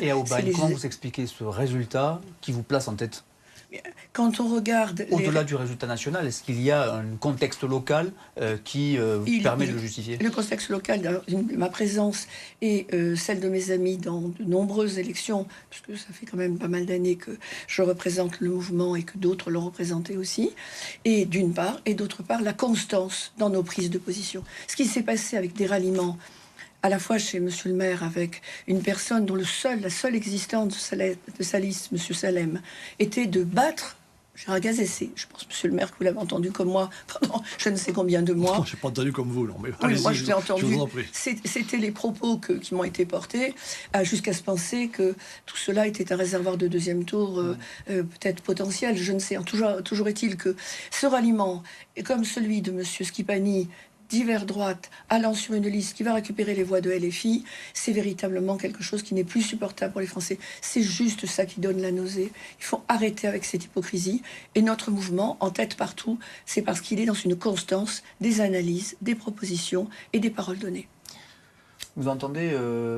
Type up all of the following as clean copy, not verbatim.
Et à Aubagne, les... comment vous expliquez ce résultat qui vous place en tête? Quand on regarde... Au-delà du résultat national, est-ce qu'il y a un contexte local qui permet de le justifier? Le contexte local, ma présence et celle de mes amis dans de nombreuses élections, puisque ça fait quand même pas mal d'années que je représente le mouvement et que d'autres l'ont représenté aussi, et d'une part, et d'autre part, la constance dans nos prises de position. Ce qui s'est passé avec des ralliements, à la fois chez Monsieur le maire, avec une personne dont la seule existence de sa liste, Monsieur Salem, était de battre Gérard Gazé. Je pense, Monsieur le maire, que vous l'avez entendu comme moi pendant je ne sais combien de mois. Je n'ai pas entendu comme vous, non. Mais oui, moi, je l'ai entendu. Je C'était les propos qui m'ont été portés, jusqu'à se penser que tout cela était un réservoir de deuxième tour, peut-être potentiel. Je ne sais. Toujours est-il que ce ralliement, comme celui de Monsieur Schifani, divers droite, allant sur une liste qui va récupérer les voix de LFI, c'est véritablement quelque chose qui n'est plus supportable pour les Français. C'est juste ça qui donne la nausée. Il faut arrêter avec cette hypocrisie. Et notre mouvement, en tête partout, c'est parce qu'il est dans une constance des analyses, des propositions et des paroles données. Vous entendez,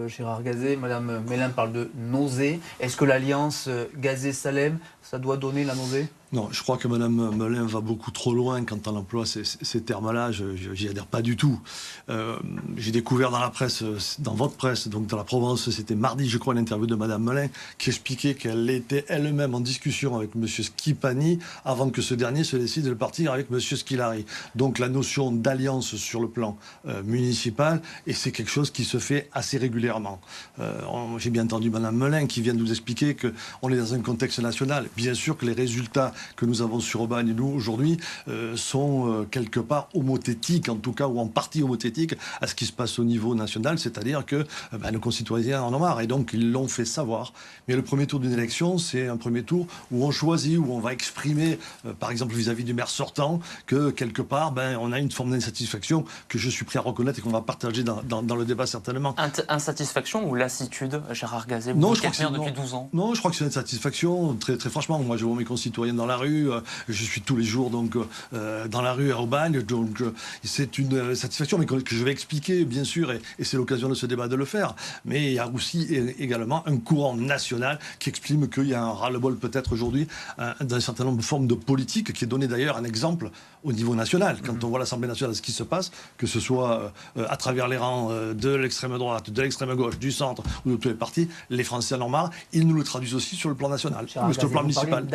Gérard Gazé, Madame Mélin parle de nausée. Est-ce que l'alliance Gazé-Salem, ça doit donner la nausée? Non, je crois que Mme Mélin va beaucoup trop loin quand elle emploie ces termes-là. Je n'y adhère pas du tout. J'ai découvert dans la presse, dans votre presse, donc dans la Provence, c'était mardi, je crois, l'interview de Mme Mélin qui expliquait qu'elle était elle-même en discussion avec M. Schifani avant que ce dernier se décide de partir avec M. Scolari. Donc la notion d'alliance sur le plan municipal, et c'est quelque chose qui se fait assez régulièrement. J'ai bien entendu Mme Mélin qui vient de nous expliquer qu'on est dans un contexte national. Bien sûr que les résultats que nous avons sur Aubagne, nous, aujourd'hui, sont quelque part homothétiques, en tout cas, ou en partie homothétiques à ce qui se passe au niveau national, c'est-à-dire que nos concitoyens en ont marre, et donc ils l'ont fait savoir. Mais le premier tour d'une élection, c'est un premier tour où on choisit, où on va exprimer, par exemple, vis-à-vis du maire sortant, que quelque part, on a une forme d'insatisfaction que je suis prêt à reconnaître et qu'on va partager dans le débat, certainement. Insatisfaction ou lassitude, Gérard Gazé? Non, je crois que c'est depuis 12 ans. Non, je crois que c'est une satisfaction, très, très franchement. Moi, je vois mes concitoyens dans la rue, je suis tous les jours donc dans la rue à Aubagne, donc c'est une satisfaction, mais que je vais expliquer, bien sûr, et c'est l'occasion de ce débat de le faire. Mais il y a aussi également un courant national qui exprime qu'il y a un ras-le-bol peut-être aujourd'hui d'un certain nombre de formes de politique, qui est donné d'ailleurs un exemple au niveau national. Quand on voit l'Assemblée nationale, ce qui se passe, que ce soit à travers les rangs de l'extrême droite, de l'extrême gauche, du centre ou de tous les partis, les Français en ont marre. Ils nous le traduisent aussi sur le plan national, sur le plan municipal.